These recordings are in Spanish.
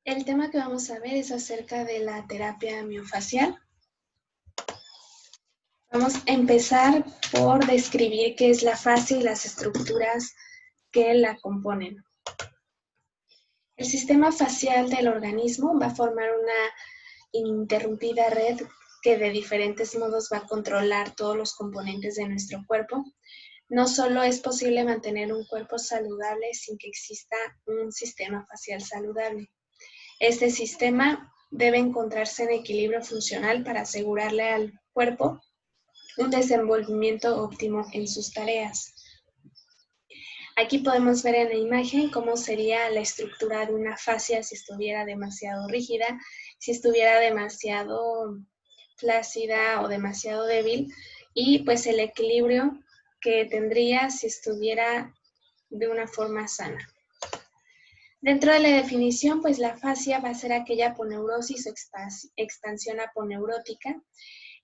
El tema que vamos a ver es acerca de la terapia miofacial. Vamos a empezar por describir qué es la fascia y las estructuras que la componen. El sistema facial del organismo va a formar una ininterrumpida red que de diferentes modos va a controlar todos los componentes de nuestro cuerpo. No solo es posible mantener un cuerpo saludable sin que exista un sistema facial saludable. Este sistema debe encontrarse en equilibrio funcional para asegurarle al cuerpo un desenvolvimiento óptimo en sus tareas. Aquí podemos ver en la imagen cómo sería la estructura de una fascia si estuviera demasiado rígida, si estuviera demasiado flácida o demasiado débil, y pues el equilibrio que tendría si estuviera de una forma sana. Dentro de la definición, pues la fascia va a ser aquella aponeurosis o expansión aponeurótica.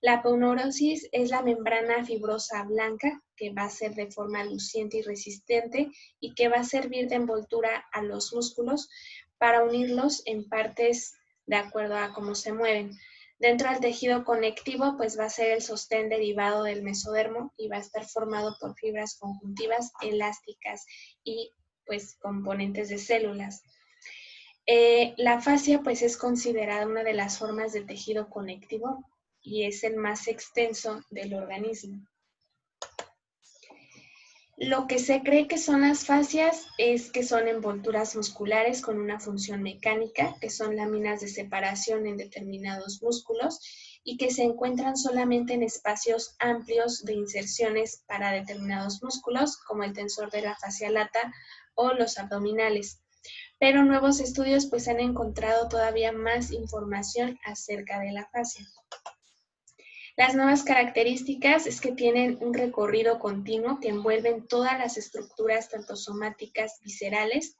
La aponeurosis es la membrana fibrosa blanca que va a ser de forma luciente y resistente y que va a servir de envoltura a los músculos para unirlos en partes de acuerdo a cómo se mueven. Dentro del tejido conectivo, pues va a ser el sostén derivado del mesodermo y va a estar formado por fibras conjuntivas, elásticas y pues componentes de células. La fascia pues es considerada una de las formas de tejido conectivo y es el más extenso del organismo. Lo que se cree que son las fascias es que son envolturas musculares con una función mecánica, que son láminas de separación en determinados músculos y que se encuentran solamente en espacios amplios de inserciones para determinados músculos, como el tensor de la fascia lata o los abdominales. Pero nuevos estudios pues han encontrado todavía más información acerca de la fascia. Las nuevas características es que tienen un recorrido continuo que envuelven todas las estructuras, tanto somáticas, viscerales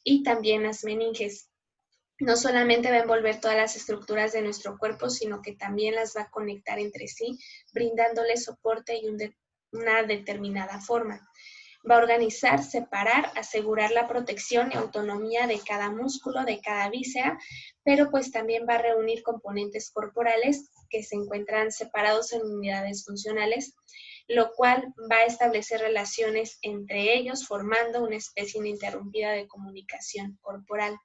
y también las meninges. No solamente va a envolver todas las estructuras de nuestro cuerpo, sino que también las va a conectar entre sí, brindándoles soporte y una determinada forma. Va a organizar, separar, asegurar la protección y autonomía de cada músculo, de cada víscera, pero pues también va a reunir componentes corporales que se encuentran separados en unidades funcionales, lo cual va a establecer relaciones entre ellos, formando una especie ininterrumpida de comunicación corporal.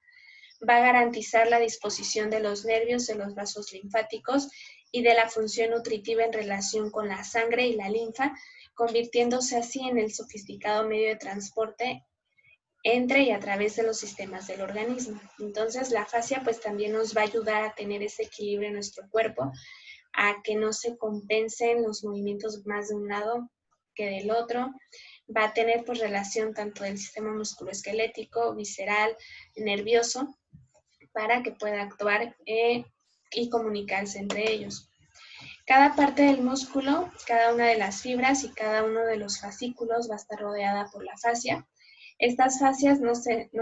Va a garantizar la disposición de los nervios, de los vasos linfáticos y de la función nutritiva en relación con la sangre y la linfa, convirtiéndose así en el sofisticado medio de transporte entre y a través de los sistemas del organismo. Entonces la fascia pues también nos va a ayudar a tener ese equilibrio en nuestro cuerpo, a que no se compensen los movimientos más de un lado que del otro. Va a tener pues relación tanto del sistema musculoesquelético, visceral, nervioso, para que pueda actuar y comunicarse entre ellos. Cada parte del músculo, cada una de las fibras y cada uno de los fascículos va a estar rodeada por la fascia. Estas fascias no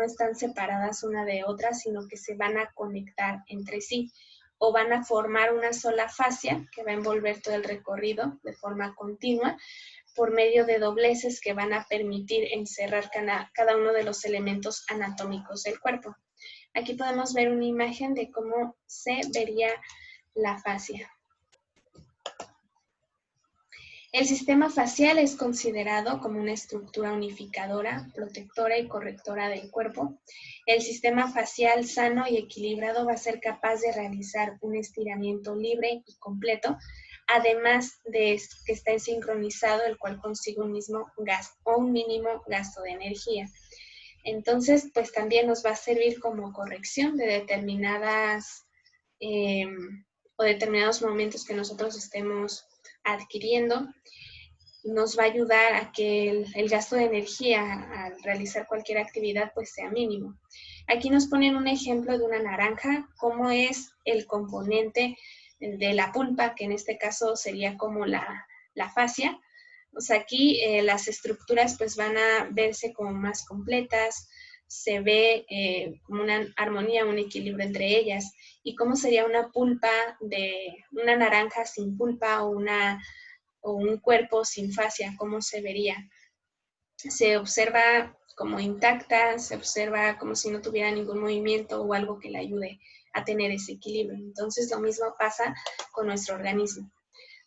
están separadas una de otra, sino que se van a conectar entre sí o van a formar una sola fascia que va a envolver todo el recorrido de forma continua por medio de dobleces que van a permitir encerrar cada uno de los elementos anatómicos del cuerpo. Aquí podemos ver una imagen de cómo se vería la fascia. El sistema facial es considerado como una estructura unificadora, protectora y correctora del cuerpo. El sistema facial sano y equilibrado va a ser capaz de realizar un estiramiento libre y completo, además de que esté sincronizado, el cual consigue un mismo gasto o un mínimo gasto de energía. Entonces, pues también nos va a servir como corrección de determinadas o determinados momentos que nosotros estemos adquiriendo. Nos va a ayudar a que el gasto de energía al realizar cualquier actividad pues sea mínimo. Aquí nos ponen un ejemplo de una naranja, cómo es el componente de la pulpa, que en este caso sería como la fascia. O sea, aquí las estructuras pues van a verse como más completas, se ve como una armonía, un equilibrio entre ellas. ¿Y cómo sería una pulpa de una naranja sin pulpa o un cuerpo sin fascia? ¿Cómo se vería? Se observa como intacta, se observa como si no tuviera ningún movimiento o algo que le ayude a tener ese equilibrio. Entonces, lo mismo pasa con nuestro organismo.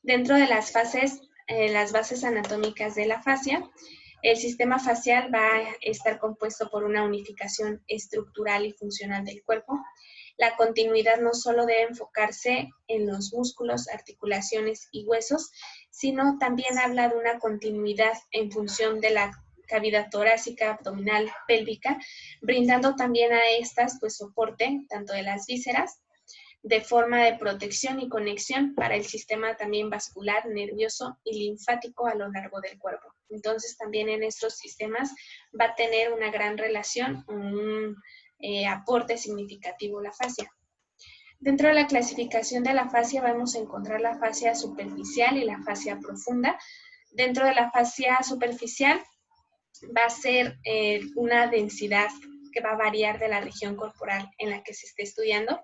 Dentro de las fases, las bases anatómicas de la fascia, el sistema facial va a estar compuesto por una unificación estructural y funcional del cuerpo. La continuidad no solo debe enfocarse en los músculos, articulaciones y huesos, sino también habla de una continuidad en función de la cavidad torácica, abdominal, pélvica, brindando también a estas pues soporte tanto de las vísceras, de forma de protección y conexión para el sistema también vascular, nervioso y linfático a lo largo del cuerpo. Entonces también en estos sistemas va a tener una gran relación, un aporte significativo la fascia. Dentro de la clasificación de la fascia vamos a encontrar la fascia superficial y la fascia profunda. Dentro de la fascia superficial va a ser una densidad que va a variar de la región corporal en la que se esté estudiando.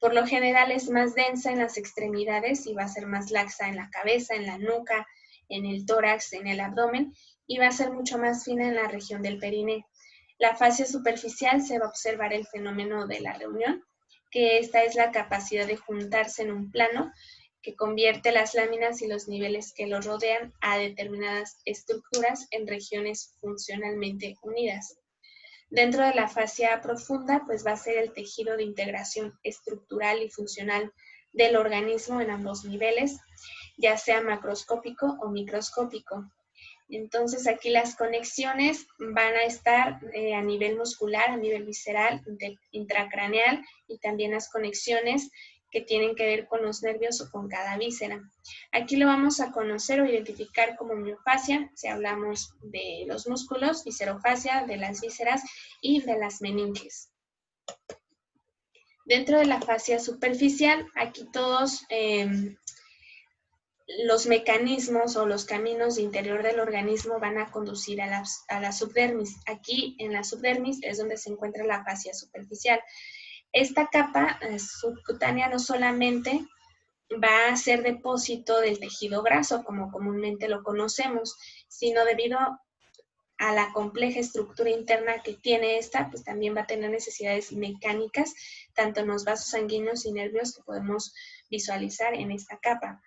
Por lo general es más densa en las extremidades y va a ser más laxa en la cabeza, en la nuca, en el tórax, en el abdomen, y va a ser mucho más fina en la región del perineo. La fascia superficial se va a observar el fenómeno de la reunión, que esta es la capacidad de juntarse en un plano que convierte las láminas y los niveles que los rodean a determinadas estructuras en regiones funcionalmente unidas. Dentro de la fascia profunda, pues va a ser el tejido de integración estructural y funcional del organismo en ambos niveles, ya sea macroscópico o microscópico. Entonces aquí las conexiones van a estar a nivel muscular, a nivel visceral, intracraneal y también las conexiones que tienen que ver con los nervios o con cada víscera. Aquí lo vamos a conocer o identificar como miofascia, si hablamos de los músculos, viscerofascia, de las vísceras y de las meninges. Dentro de la fascia superficial, aquí todos los mecanismos o los caminos de interior del organismo van a conducir a la subdermis. Aquí en la subdermis es donde se encuentra la fascia superficial. Esta capa subcutánea no solamente va a ser depósito del tejido graso, como comúnmente lo conocemos, sino debido a la compleja estructura interna que tiene esta, pues también va a tener necesidades mecánicas, tanto en los vasos sanguíneos y nervios que podemos visualizar en esta capa.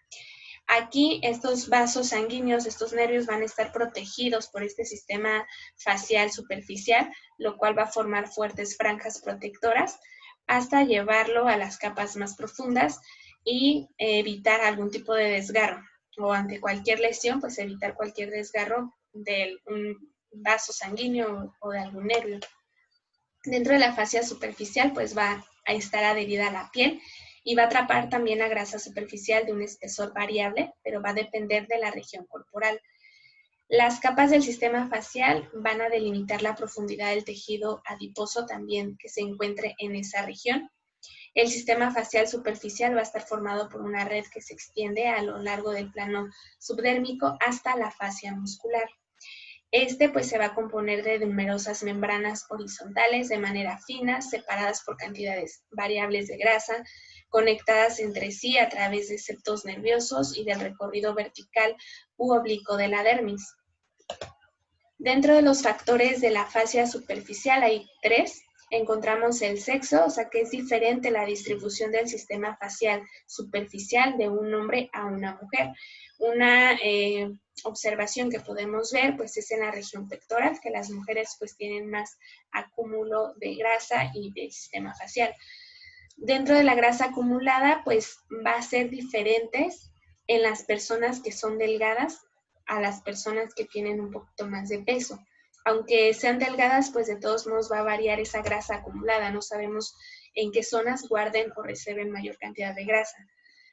Aquí estos vasos sanguíneos, estos nervios van a estar protegidos por este sistema facial superficial, lo cual va a formar fuertes franjas protectoras hasta llevarlo a las capas más profundas y evitar algún tipo de desgarro o ante cualquier lesión, pues evitar cualquier desgarro de un vaso sanguíneo o de algún nervio. Dentro de la fascia superficial, pues va a estar adherida a la piel y va a atrapar también la grasa superficial de un espesor variable, pero va a depender de la región corporal. Las capas del sistema facial van a delimitar la profundidad del tejido adiposo también que se encuentre en esa región. El sistema facial superficial va a estar formado por una red que se extiende a lo largo del plano subdérmico hasta la fascia muscular. Este pues se va a componer de numerosas membranas horizontales de manera fina, separadas por cantidades variables de grasa, conectadas entre sí a través de septos nerviosos y del recorrido vertical u oblicuo de la dermis. Dentro de los factores de la fascia superficial hay 3. Encontramos el sexo, o sea que es diferente la distribución del sistema facial superficial de un hombre a una mujer. Una observación que podemos ver pues es en la región pectoral, que las mujeres pues tienen más acúmulo de grasa y del sistema facial. Dentro de la grasa acumulada pues va a ser diferentes en las personas que son delgadas a las personas que tienen un poquito más de peso. Aunque sean delgadas, pues de todos modos va a variar esa grasa acumulada. No sabemos en qué zonas guarden o reserven mayor cantidad de grasa.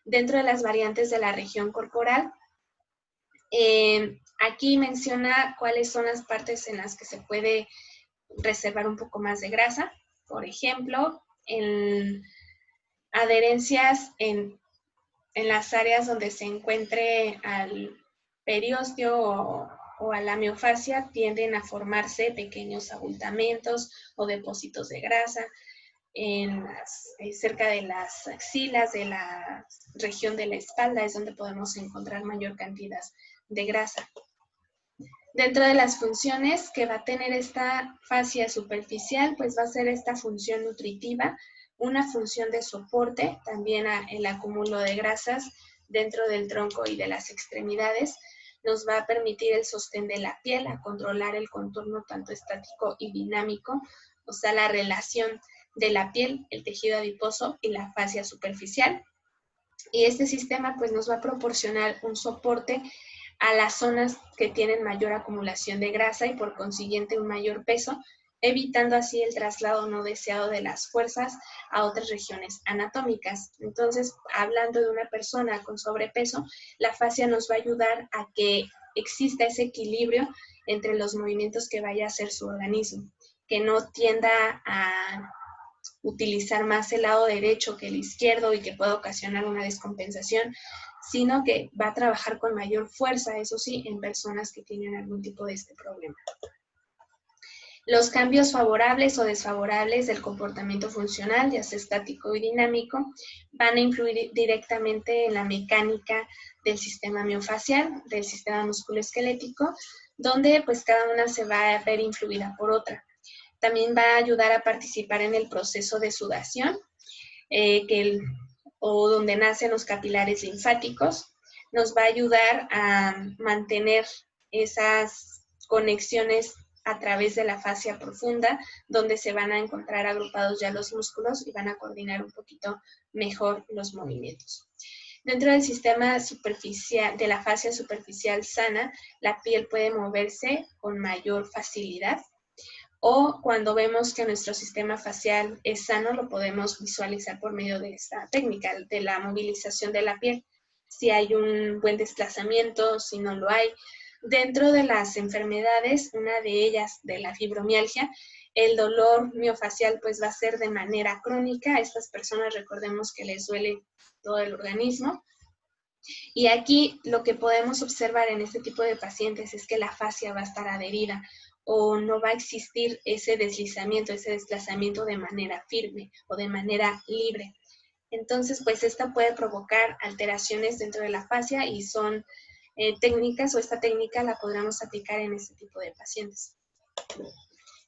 Dentro de las variantes de la región corporal, aquí menciona cuáles son las partes en las que se puede reservar un poco más de grasa. Por ejemplo, en adherencias en las áreas donde se encuentre al periósteo o a la miofascia tienden a formarse pequeños abultamientos o depósitos de grasa cerca de las axilas, de la región de la espalda, es donde podemos encontrar mayor cantidad de grasa. Dentro de las funciones que va a tener esta fascia superficial, pues va a ser esta función nutritiva, una función de soporte, también el acúmulo de grasas dentro del tronco y de las extremidades, nos va a permitir el sostén de la piel, a controlar el contorno tanto estático y dinámico, o sea, la relación de la piel, el tejido adiposo y la fascia superficial. Y este sistema pues nos va a proporcionar un soporte a las zonas que tienen mayor acumulación de grasa y por consiguiente un mayor peso, evitando así el traslado no deseado de las fuerzas a otras regiones anatómicas. Entonces, hablando de una persona con sobrepeso, la fascia nos va a ayudar a que exista ese equilibrio entre los movimientos que vaya a hacer su organismo, que no tienda a utilizar más el lado derecho que el izquierdo y que pueda ocasionar una descompensación, sino que va a trabajar con mayor fuerza, eso sí, en personas que tienen algún tipo de este problema. Los cambios favorables o desfavorables del comportamiento funcional, ya sea estático y dinámico, van a influir directamente en la mecánica del sistema miofacial, del sistema musculoesquelético, donde pues cada una se va a ver influida por otra. También va a ayudar a participar en el proceso de sudación, o donde nacen los capilares linfáticos. Nos va a ayudar a mantener esas conexiones a través de la fascia profunda, donde se van a encontrar agrupados ya los músculos y van a coordinar un poquito mejor los movimientos. Dentro del sistema superficial, de la fascia superficial sana, la piel puede moverse con mayor facilidad, o cuando vemos que nuestro sistema facial es sano, lo podemos visualizar por medio de esta técnica, de la movilización de la piel. Si hay un buen desplazamiento, si no lo hay. Dentro de las enfermedades, una de ellas, de la fibromialgia, el dolor miofacial pues va a ser de manera crónica. A estas personas recordemos que les duele todo el organismo. Y aquí lo que podemos observar en este tipo de pacientes es que la fascia va a estar adherida o no va a existir ese deslizamiento, ese desplazamiento de manera firme o de manera libre. Entonces, pues esta puede provocar alteraciones dentro de la fascia y son técnicas, o esta técnica la podremos aplicar en este tipo de pacientes.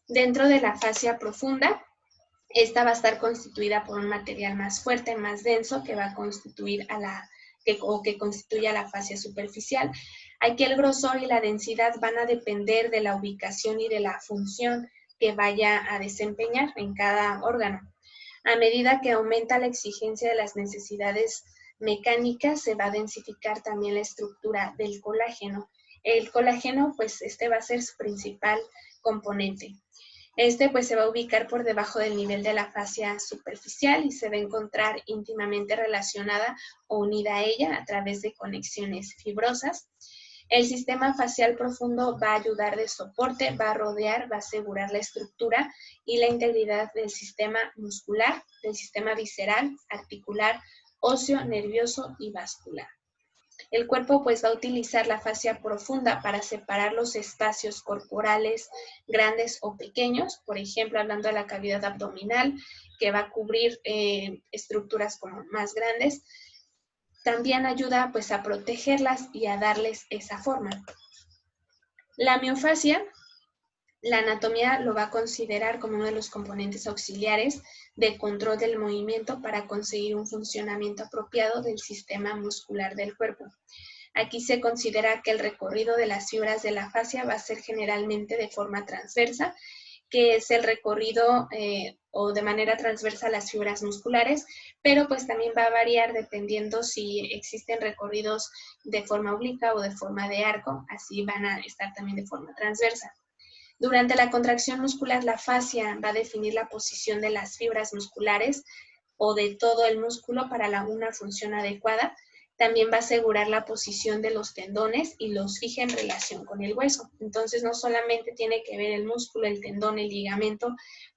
Dentro de la fascia profunda, esta va a estar constituida por un material más fuerte, más denso, que va a constituir que constituye a la fascia superficial. Aquí el grosor y la densidad van a depender de la ubicación y de la función que vaya a desempeñar en cada órgano. A medida que aumenta la exigencia de las necesidades mecánicas, se va a densificar también la estructura del colágeno. El colágeno, pues este va a ser su principal componente. Este pues se va a ubicar por debajo del nivel de la fascia superficial y se va a encontrar íntimamente relacionada o unida a ella a través de conexiones fibrosas. El sistema facial profundo va a ayudar de soporte, va a rodear, va a asegurar la estructura y la integridad del sistema muscular, del sistema visceral, articular, óseo, nervioso y vascular. El cuerpo pues va a utilizar la fascia profunda para separar los espacios corporales grandes o pequeños, por ejemplo, hablando de la cavidad abdominal, que va a cubrir estructuras como más grandes. También ayuda pues a protegerlas y a darles esa forma. La miofascia, la anatomía lo va a considerar como uno de los componentes auxiliares de control del movimiento para conseguir un funcionamiento apropiado del sistema muscular del cuerpo. Aquí se considera que el recorrido de las fibras de la fascia va a ser generalmente de forma transversa, que es el recorrido o de manera transversa a las fibras musculares, pero pues también va a variar dependiendo si existen recorridos de forma obliqua o de forma de arco, así van a estar también de forma transversa. Durante la contracción muscular, la fascia va a definir la posición de las fibras musculares o de todo el músculo para una función adecuada. También va a asegurar la posición de los tendones y los fija en relación con el hueso. Entonces, no solamente tiene que ver el músculo, el tendón, el ligamento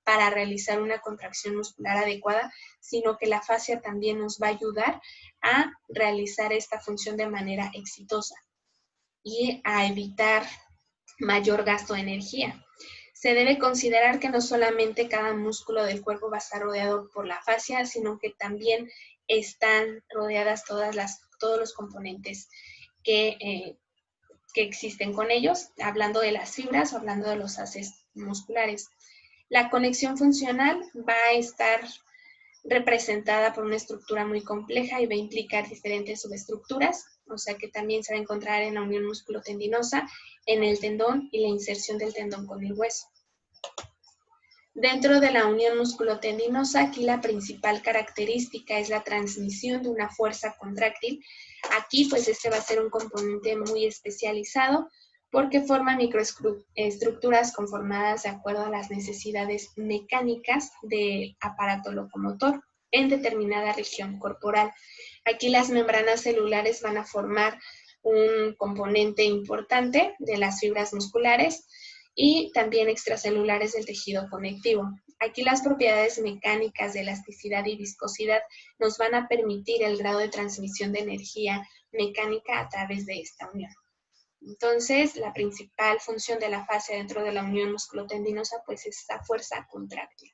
para realizar una contracción muscular adecuada, sino que la fascia también nos va a ayudar a realizar esta función de manera exitosa y a evitar mayor gasto de energía. Se debe considerar que no solamente cada músculo del cuerpo va a estar rodeado por la fascia, sino que también están rodeadas todos los componentes que que existen con ellos, hablando de las fibras o hablando de los haces musculares. La conexión funcional va a estar representada por una estructura muy compleja y va a implicar diferentes subestructuras, o sea que también se va a encontrar en la unión músculo-tendinosa, en el tendón y la inserción del tendón con el hueso. Dentro de la unión músculo-tendinosa, aquí la principal característica es la transmisión de una fuerza contráctil. Aquí pues este va a ser un componente muy especializado porque forma microestructuras conformadas de acuerdo a las necesidades mecánicas del aparato locomotor en determinada región corporal. Aquí las membranas celulares van a formar un componente importante de las fibras musculares y también extracelulares del tejido conectivo. Aquí las propiedades mecánicas de elasticidad y viscosidad nos van a permitir el grado de transmisión de energía mecánica a través de esta unión. Entonces, la principal función de la fascia dentro de la unión musculotendinosa pues es esta fuerza contráctil.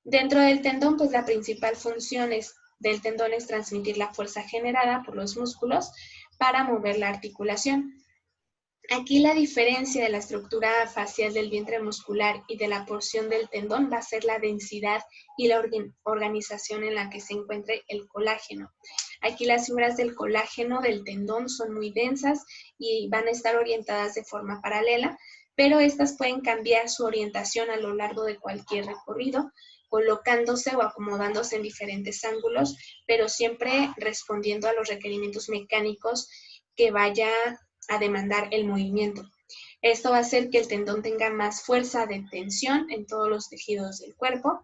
Dentro del tendón, pues la principal función del tendón es transmitir la fuerza generada por los músculos para mover la articulación. Aquí la diferencia de la estructura facial del vientre muscular y de la porción del tendón va a ser la densidad y la organización en la que se encuentre el colágeno. Aquí las fibras del colágeno del tendón son muy densas y van a estar orientadas de forma paralela, pero estas pueden cambiar su orientación a lo largo de cualquier recorrido, colocándose o acomodándose en diferentes ángulos, pero siempre respondiendo a los requerimientos mecánicos que vaya a demandar el movimiento. Esto va a hacer que el tendón tenga más fuerza de tensión en todos los tejidos del cuerpo.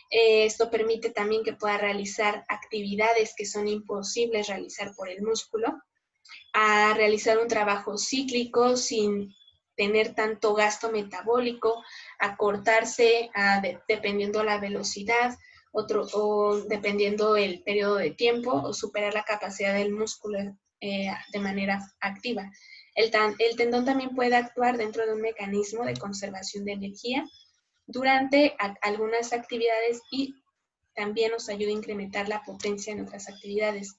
Esto permite también que pueda realizar actividades que son imposibles realizar por el músculo, a realizar un trabajo cíclico sin tener tanto gasto metabólico, a cortarse dependiendo la velocidad, o dependiendo el periodo de tiempo, o superar la capacidad del músculo de manera activa. El tendón también puede actuar dentro de un mecanismo de conservación de energía durante algunas actividades y también nos ayuda a incrementar la potencia en otras actividades.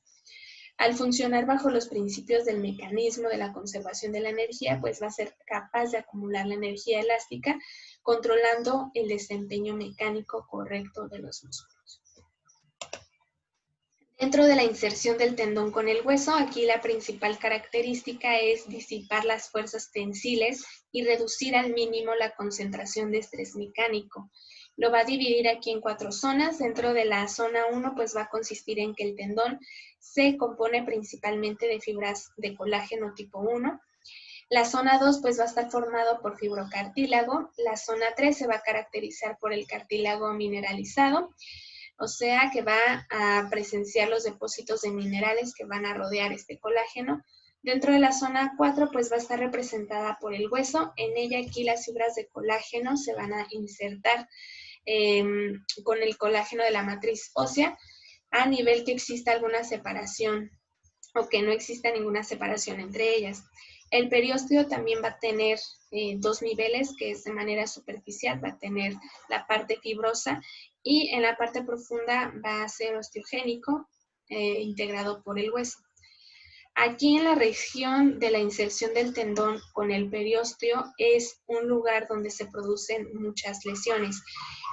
Al funcionar bajo los principios del mecanismo de la conservación de la energía, pues va a ser capaz de acumular la energía elástica, controlando el desempeño mecánico correcto de los músculos. Dentro de la inserción del tendón con el hueso, aquí la principal característica es disipar las fuerzas tensiles y reducir al mínimo la concentración de estrés mecánico. Lo va a dividir aquí en 4 zonas. Dentro de la zona 1, pues va a consistir en que el tendón se compone principalmente de fibras de colágeno tipo 1. La zona 2 pues va a estar formado por fibrocartílago. La zona 3 se va a caracterizar por el cartílago mineralizado, o sea que va a presenciar los depósitos de minerales que van a rodear este colágeno. Dentro de la zona 4 pues va a estar representada por el hueso. En ella aquí las fibras de colágeno se van a insertar con el colágeno de la matriz ósea, a nivel que exista alguna separación o que no exista ninguna separación entre ellas. El periósteo también va a tener 2 niveles, que es de manera superficial, va a tener la parte fibrosa y en la parte profunda va a ser osteogénico, integrado por el hueso. Aquí en la región de la inserción del tendón con el periósteo es un lugar donde se producen muchas lesiones.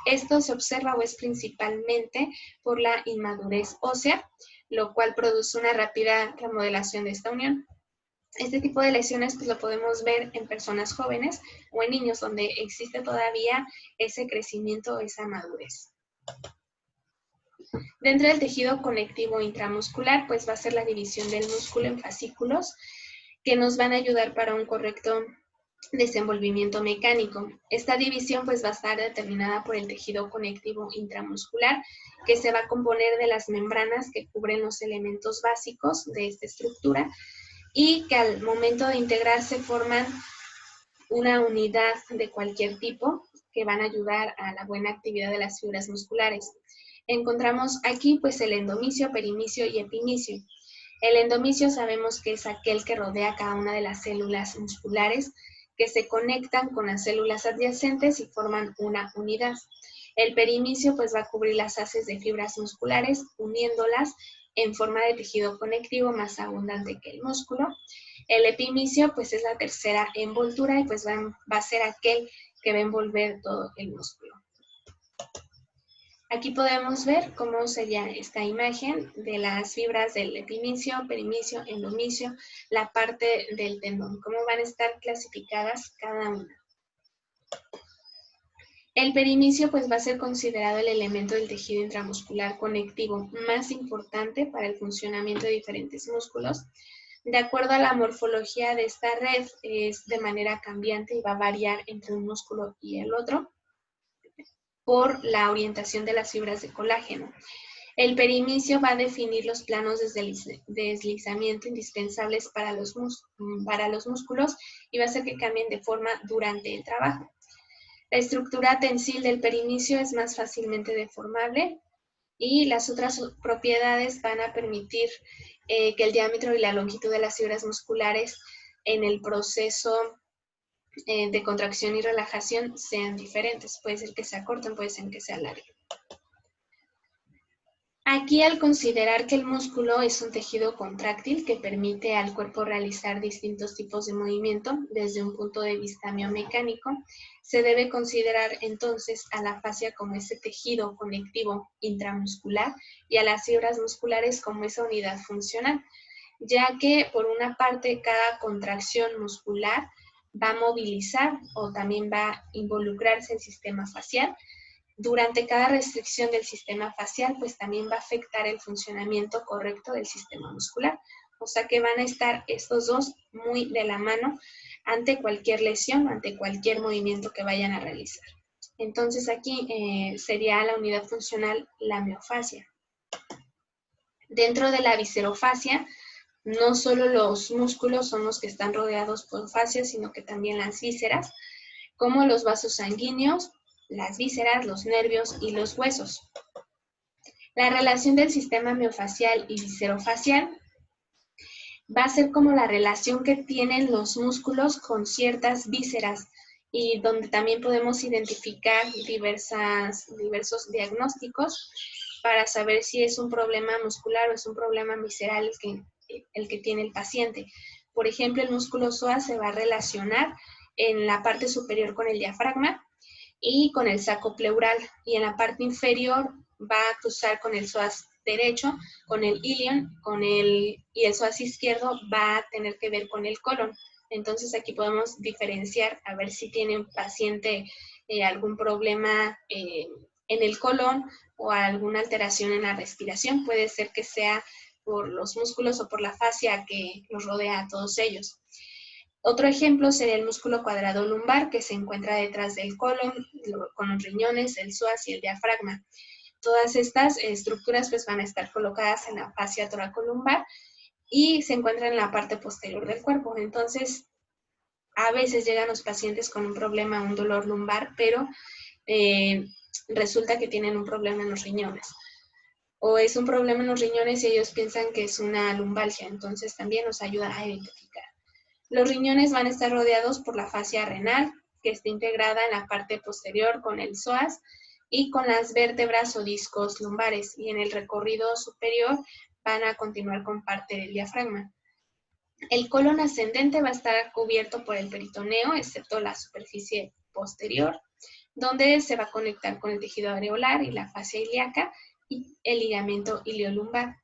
Esto se observa o es principalmente por la inmadurez ósea, lo cual produce una rápida remodelación de esta unión. Este tipo de lesiones pues lo podemos ver en personas jóvenes o en niños donde existe todavía ese crecimiento, esa madurez. Dentro del tejido conectivo intramuscular pues va a ser la división del músculo en fascículos que nos van a ayudar para un correcto desenvolvimiento mecánico. Esta división pues va a estar determinada por el tejido conectivo intramuscular, que se va a componer de las membranas que cubren los elementos básicos de esta estructura y que al momento de integrarse forman una unidad de cualquier tipo que van a ayudar a la buena actividad de las fibras musculares. Encontramos aquí pues el endomicio, perimicio y epimicio. El endomicio sabemos que es aquel que rodea cada una de las células musculares que se conectan con las células adyacentes y forman una unidad. El perimicio pues va a cubrir las haces de fibras musculares uniéndolas en forma de tejido conectivo más abundante que el músculo. El epimicio pues es la tercera envoltura y pues va a ser aquel que va a envolver todo el músculo. Aquí podemos ver cómo sería esta imagen de las fibras del epimicio, perimicio, endomicio, la parte del tendón, cómo van a estar clasificadas cada una. El perimicio pues va a ser considerado el elemento del tejido intramuscular conectivo más importante para el funcionamiento de diferentes músculos. De acuerdo a la morfología de esta red, es de manera cambiante y va a variar entre un músculo y el otro por la orientación de las fibras de colágeno. El perimicio va a definir los planos de deslizamiento indispensables para los músculos y va a hacer que cambien de forma durante el trabajo. La estructura tensil del perimicio es más fácilmente deformable y las otras propiedades van a permitir que el diámetro y la longitud de las fibras musculares en el proceso de contracción y relajación sean diferentes. Puede ser que se acorten, puede ser que se alarguen. Aquí, al considerar que el músculo es un tejido contráctil que permite al cuerpo realizar distintos tipos de movimiento desde un punto de vista biomecánico, se debe considerar entonces a la fascia como ese tejido conectivo intramuscular y a las fibras musculares como esa unidad funcional, ya que por una parte cada contracción muscular va a movilizar o también va a involucrarse el sistema facial. Durante cada restricción del sistema facial, pues también va a afectar el funcionamiento correcto del sistema muscular. O sea que van a estar estos dos muy de la mano ante cualquier lesión, ante cualquier movimiento que vayan a realizar. Entonces aquí sería la unidad funcional la miofascia. Dentro de la viscerofascia, no solo los músculos son los que están rodeados por fascia, sino que también las vísceras, como los vasos sanguíneos, las vísceras, los nervios y los huesos. La relación del sistema miofacial y viscerofacial va a ser como la relación que tienen los músculos con ciertas vísceras y donde también podemos identificar diversos diagnósticos para saber si es un problema muscular o es un problema visceral el que tiene el paciente. Por ejemplo, el músculo psoas se va a relacionar en la parte superior con el diafragma y con el saco pleural, y en la parte inferior va a cruzar con el psoas derecho, con el ilion, y el psoas izquierdo va a tener que ver con el colon. Entonces aquí podemos diferenciar a ver si tiene un paciente algún problema en el colon o alguna alteración en la respiración. Puede ser que sea por los músculos o por la fascia que los rodea a todos ellos. Otro ejemplo sería el músculo cuadrado lumbar que se encuentra detrás del colon, con los riñones, el psoas y el diafragma. Todas estas estructuras pues van a estar colocadas en la fascia toracolumbar y se encuentran en la parte posterior del cuerpo. Entonces, a veces llegan los pacientes con un problema, un dolor lumbar, pero resulta que tienen un problema en los riñones. O es un problema en los riñones y ellos piensan que es una lumbalgia. Entonces, también nos ayuda a identificar. Los riñones van a estar rodeados por la fascia renal, que está integrada en la parte posterior con el psoas y con las vértebras o discos lumbares, y en el recorrido superior van a continuar con parte del diafragma. El colon ascendente va a estar cubierto por el peritoneo, excepto la superficie posterior, donde se va a conectar con el tejido areolar y la fascia ilíaca y el ligamento iliolumbar.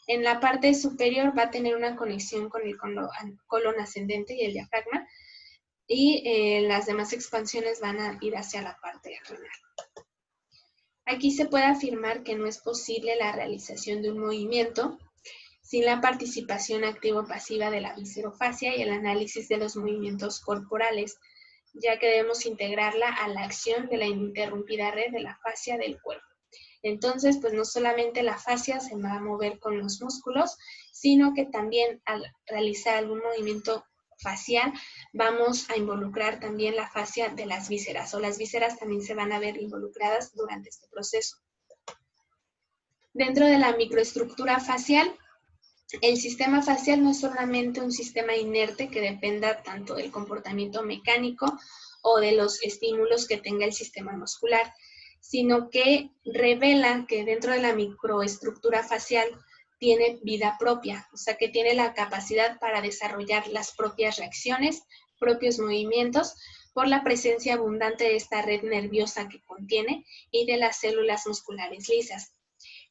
En la parte superior va a tener una conexión con el colon ascendente y el diafragma, y las demás expansiones van a ir hacia la parte renal. Aquí se puede afirmar que no es posible la realización de un movimiento sin la participación activo-pasiva de la viscerofascia y el análisis de los movimientos corporales, ya que debemos integrarla a la acción de la ininterrumpida red de la fascia del cuerpo. Entonces, pues no solamente la fascia se va a mover con los músculos, sino que también al realizar algún movimiento facial vamos a involucrar también la fascia de las vísceras, o las vísceras también se van a ver involucradas durante este proceso. Dentro de la microestructura facial, el sistema facial no es solamente un sistema inerte que dependa tanto del comportamiento mecánico o de los estímulos que tenga el sistema muscular, sino que revela que dentro de la microestructura facial tiene vida propia, o sea que tiene la capacidad para desarrollar las propias reacciones, propios movimientos, por la presencia abundante de esta red nerviosa que contiene y de las células musculares lisas.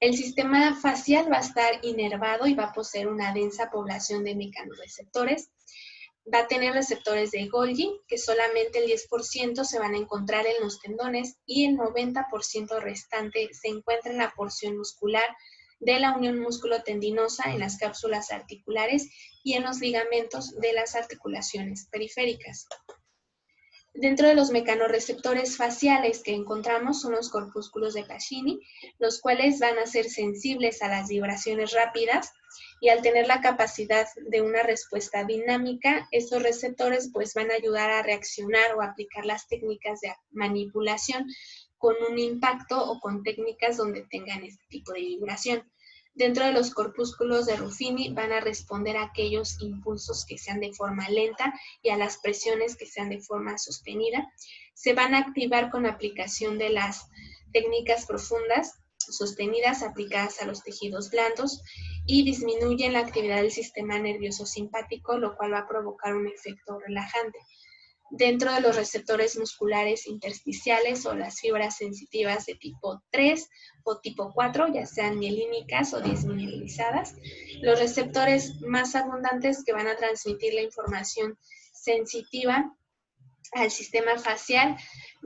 El sistema facial va a estar inervado y va a poseer una densa población de mecanorreceptores. Va a tener receptores de Golgi, que solamente el 10% se van a encontrar en los tendones y el 90% restante se encuentra en la porción muscular de la unión músculo-tendinosa, en las cápsulas articulares y en los ligamentos de las articulaciones periféricas. Dentro de los mecanorreceptores faciales que encontramos son los corpúsculos de Pacini, los cuales van a ser sensibles a las vibraciones rápidas y al tener la capacidad de una respuesta dinámica, estos receptores pues van a ayudar a reaccionar o aplicar las técnicas de manipulación con un impacto o con técnicas donde tengan este tipo de vibración. Dentro de los corpúsculos de Ruffini van a responder a aquellos impulsos que sean de forma lenta y a las presiones que sean de forma sostenida. Se van a activar con aplicación de las técnicas profundas sostenidas aplicadas a los tejidos blandos y disminuyen la actividad del sistema nervioso simpático, lo cual va a provocar un efecto relajante. Dentro de los receptores musculares intersticiales o las fibras sensitivas de tipo 3 o tipo 4, ya sean mielínicas o desmielinizadas, los receptores más abundantes que van a transmitir la información sensitiva al sistema facial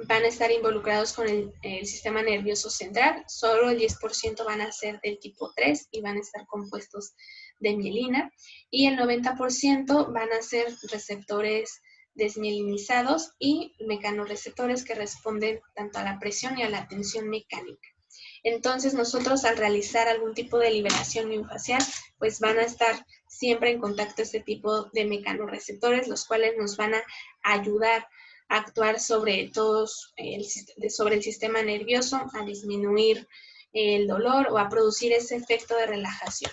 van a estar involucrados con el sistema nervioso central. Solo el 10% van a ser del tipo 3 y van a estar compuestos de mielina, y el 90% van a ser receptores desmielinizados y mecanorreceptores que responden tanto a la presión y a la tensión mecánica. Entonces nosotros al realizar algún tipo de liberación miofascial, pues van a estar siempre en contacto este tipo de mecanorreceptores, los cuales nos van a ayudar a actuar sobre el sistema nervioso, a disminuir el dolor o a producir ese efecto de relajación.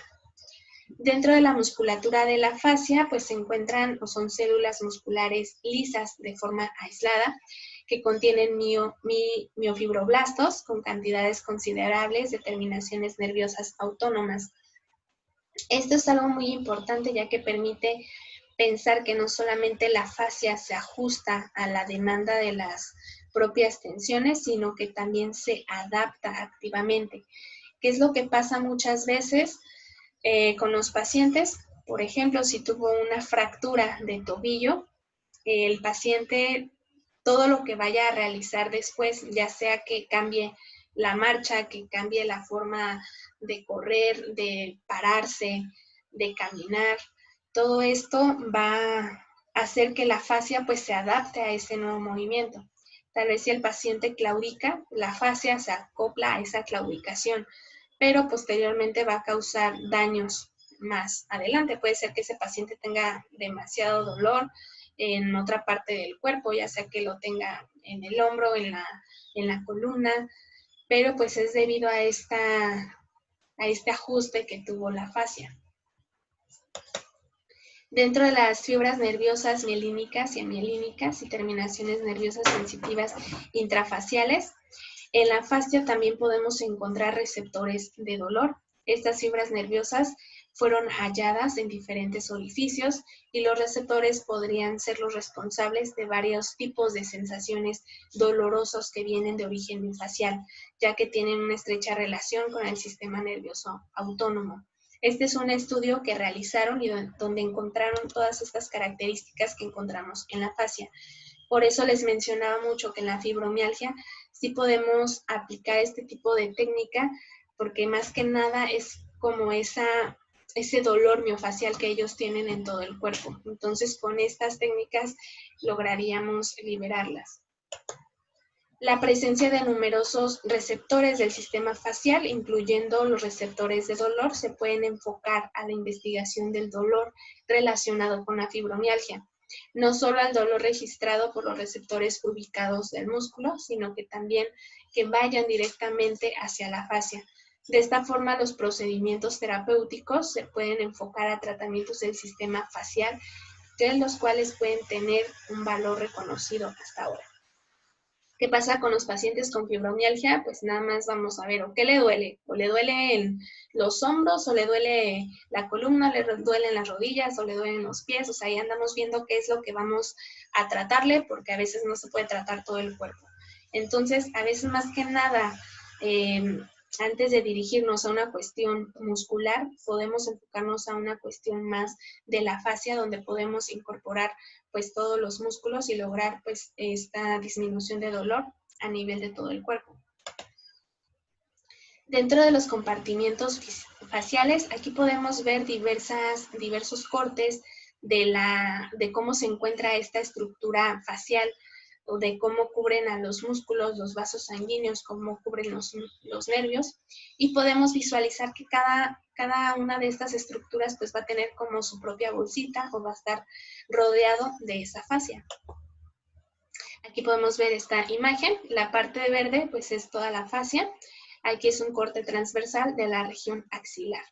Dentro de la musculatura de la fascia, pues se encuentran o son células musculares lisas de forma aislada, que contienen miofibroblastos con cantidades considerables de terminaciones nerviosas autónomas. Esto es algo muy importante, ya que permite pensar que no solamente la fascia se ajusta a la demanda de las propias tensiones, sino que también se adapta activamente. ¿Qué es lo que pasa muchas veces con los pacientes? Por ejemplo, si tuvo una fractura de tobillo, el paciente, todo lo que vaya a realizar después, ya sea que cambie la marcha, que cambie la forma de correr, de pararse, de caminar, todo esto va a hacer que la fascia pues se adapte a ese nuevo movimiento. Tal vez si el paciente claudica, la fascia se acopla a esa claudicación, pero posteriormente va a causar daños más adelante. Puede ser que ese paciente tenga demasiado dolor en otra parte del cuerpo, ya sea que lo tenga en el hombro, en la columna, pero pues es debido a este ajuste que tuvo la fascia. Dentro de las fibras nerviosas mielínicas y amielínicas y terminaciones nerviosas sensitivas intrafaciales, en la fascia también podemos encontrar receptores de dolor. Estas fibras nerviosas fueron halladas en diferentes orificios y los receptores podrían ser los responsables de varios tipos de sensaciones dolorosas que vienen de origen miofascial, ya que tienen una estrecha relación con el sistema nervioso autónomo. Este es un estudio que realizaron y donde encontraron todas estas características que encontramos en la fascia. Por eso les mencionaba mucho que en la fibromialgia sí podemos aplicar este tipo de técnica, porque más que nada es como ese dolor miofascial que ellos tienen en todo el cuerpo. Entonces, con estas técnicas lograríamos liberarlas. La presencia de numerosos receptores del sistema facial, incluyendo los receptores de dolor, se pueden enfocar a la investigación del dolor relacionado con la fibromialgia. No solo al dolor registrado por los receptores ubicados del músculo, sino que también que vayan directamente hacia la fascia. De esta forma, los procedimientos terapéuticos se pueden enfocar a tratamientos del sistema facial, de los cuales pueden tener un valor reconocido hasta ahora. ¿Qué pasa con los pacientes con fibromialgia? Pues nada más vamos a ver, ¿o qué le duele? ¿O le duele en los hombros, o le duele la columna, le duelen las rodillas, o le duelen los pies? O sea, ahí andamos viendo qué es lo que vamos a tratarle, porque a veces no se puede tratar todo el cuerpo. Entonces, a veces más que nada, antes de dirigirnos a una cuestión muscular, podemos enfocarnos a una cuestión más de la fascia, donde podemos incorporar pues todos los músculos y lograr pues esta disminución de dolor a nivel de todo el cuerpo. Dentro de los compartimientos faciales, aquí podemos ver diversos cortes de cómo se encuentra esta estructura facial, o de cómo cubren a los músculos, los vasos sanguíneos, cómo cubren los nervios, y podemos visualizar que cada una de estas estructuras pues va a tener como su propia bolsita, o va a estar rodeado de esa fascia. Aquí podemos ver esta imagen, la parte de verde pues es toda la fascia, aquí es un corte transversal de la región axilar.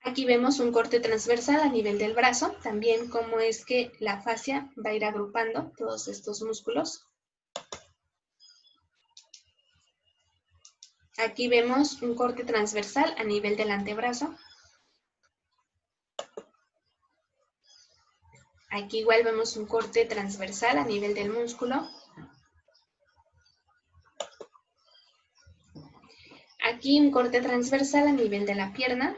Aquí vemos un corte transversal a nivel del brazo, también cómo es que la fascia va a ir agrupando todos estos músculos. Aquí vemos un corte transversal a nivel del antebrazo. Aquí igual vemos un corte transversal a nivel del músculo. Aquí un corte transversal a nivel de la pierna.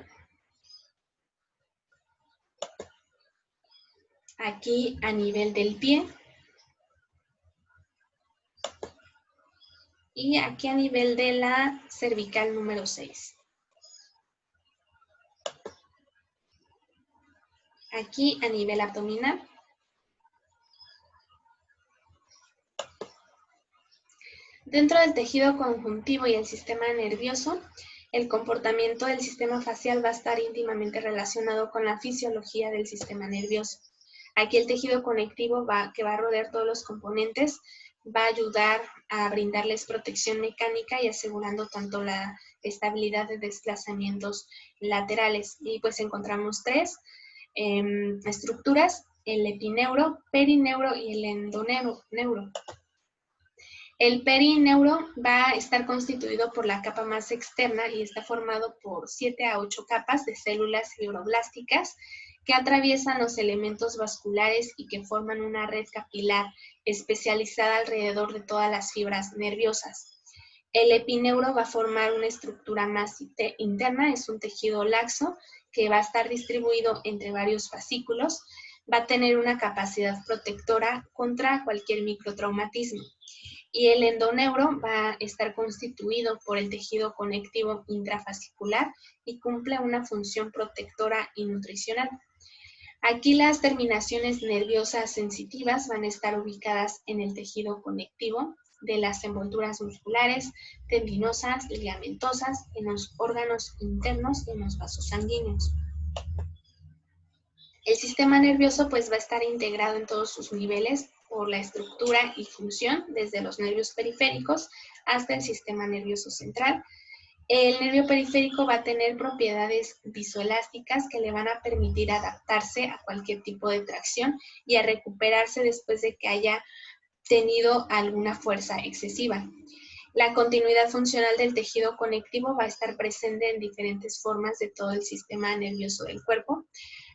Aquí a nivel del pie. Y aquí a nivel de la cervical número 6. Aquí a nivel abdominal. Dentro del tejido conjuntivo y el sistema nervioso, el comportamiento del sistema facial va a estar íntimamente relacionado con la fisiología del sistema nervioso. Aquí el tejido conectivo que va a rodear todos los componentes va a ayudar a brindarles protección mecánica y asegurando tanto la estabilidad de desplazamientos laterales. Y pues encontramos tres estructuras: el epineuro, perineuro y el endoneuro. El perineuro va a estar constituido por la capa más externa y está formado por 7 a 8 capas de células fibroblásticas que atraviesan los elementos vasculares y que forman una red capilar especializada alrededor de todas las fibras nerviosas. El epineuro va a formar una estructura más interna, es un tejido laxo que va a estar distribuido entre varios fascículos, va a tener una capacidad protectora contra cualquier microtraumatismo. Y el endoneuro va a estar constituido por el tejido conectivo intrafascicular y cumple una función protectora y nutricional. Aquí las terminaciones nerviosas sensitivas van a estar ubicadas en el tejido conectivo de las envolturas musculares, tendinosas, ligamentosas, en los órganos internos y en los vasos sanguíneos. El sistema nervioso pues va a estar integrado en todos sus niveles por la estructura y función, desde los nervios periféricos hasta el sistema nervioso central. El nervio periférico va a tener propiedades visoelásticas que le van a permitir adaptarse a cualquier tipo de tracción y a recuperarse después de que haya tenido alguna fuerza excesiva. La continuidad funcional del tejido conectivo va a estar presente en diferentes formas de todo el sistema nervioso del cuerpo.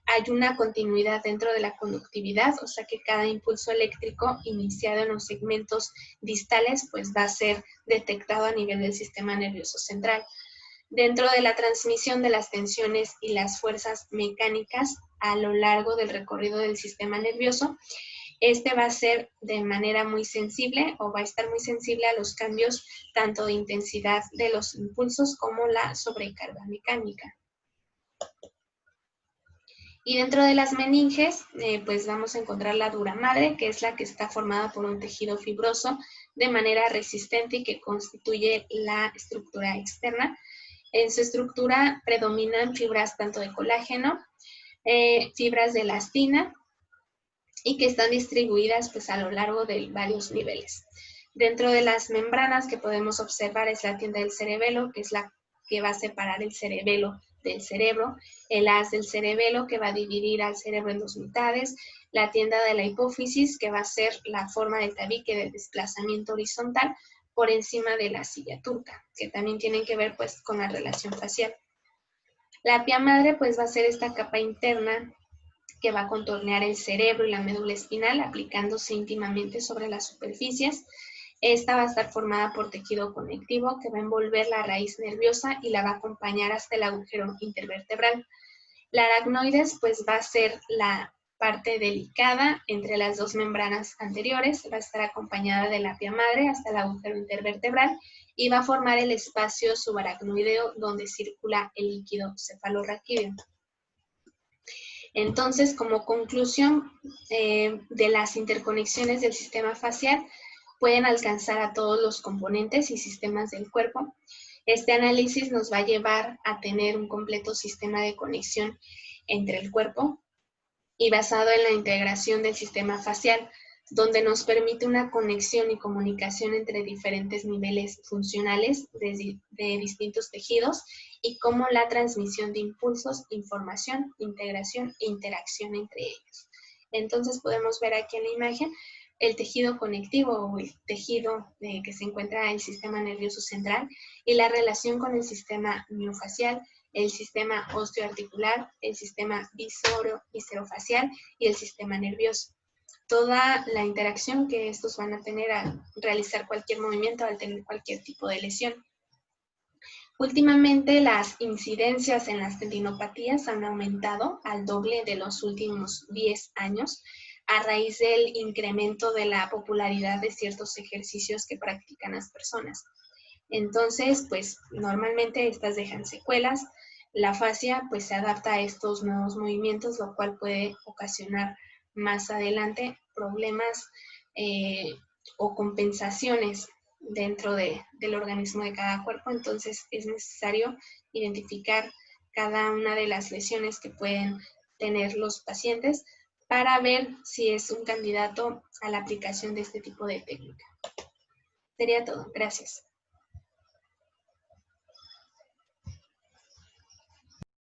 Hay una continuidad dentro de la conductividad, o sea que cada impulso eléctrico iniciado en los segmentos distales pues va a ser detectado a nivel del sistema nervioso central. Dentro de la transmisión de las tensiones y las fuerzas mecánicas a lo largo del recorrido del sistema nervioso, este va a ser de manera muy sensible o va a estar muy sensible a los cambios tanto de intensidad de los impulsos como la sobrecarga mecánica. Y dentro de las meninges, pues vamos a encontrar la dura madre, que es la que está formada por un tejido fibroso de manera resistente y que constituye la estructura externa. En su estructura predominan fibras tanto de colágeno, fibras de elastina, y que están distribuidas pues a lo largo de varios niveles. Dentro de las membranas que podemos observar es la tienda del cerebelo, que es la que va a separar el cerebelo del cerebro, el haz del cerebelo que va a dividir al cerebro en dos mitades, la tienda de la hipófisis, que va a ser la forma del tabique de desplazamiento horizontal por encima de la silla turca, que también tienen que ver pues con la relación facial. La pia madre pues va a ser esta capa interna que va a contornear el cerebro y la médula espinal aplicándose íntimamente sobre las superficies. Esta va a estar formada por tejido conectivo que va a envolver la raíz nerviosa y la va a acompañar hasta el agujero intervertebral. La aracnoides pues va a ser la parte delicada entre las dos membranas anteriores, va a estar acompañada de la pia madre hasta el agujero intervertebral y va a formar el espacio subaracnoideo donde circula el líquido cefalorraquídeo. Entonces, como conclusión de las interconexiones del sistema facial, pueden alcanzar a todos los componentes y sistemas del cuerpo. Este análisis nos va a llevar a tener un completo sistema de conexión entre el cuerpo y basado en la integración del sistema facial, donde nos permite una conexión y comunicación entre diferentes niveles funcionales de distintos tejidos y cómo la transmisión de impulsos, información, integración e interacción entre ellos. Entonces podemos ver aquí en la imagen el tejido conectivo o el tejido que se encuentra en el sistema nervioso central y la relación con el sistema miofacial, el sistema osteoarticular, el sistema viscerofacial y el sistema nervioso. Toda la interacción que estos van a tener al realizar cualquier movimiento, al tener cualquier tipo de lesión. Últimamente las incidencias en las tendinopatías han aumentado al doble de los últimos 10 años a raíz del incremento de la popularidad de ciertos ejercicios que practican las personas. Entonces, pues normalmente estas dejan secuelas. La fascia pues se adapta a estos nuevos movimientos, lo cual puede ocasionar más adelante problemas o compensaciones dentro del organismo de cada cuerpo. Entonces es necesario identificar cada una de las lesiones que pueden tener los pacientes para ver si es un candidato a la aplicación de este tipo de técnica. Sería todo. Gracias.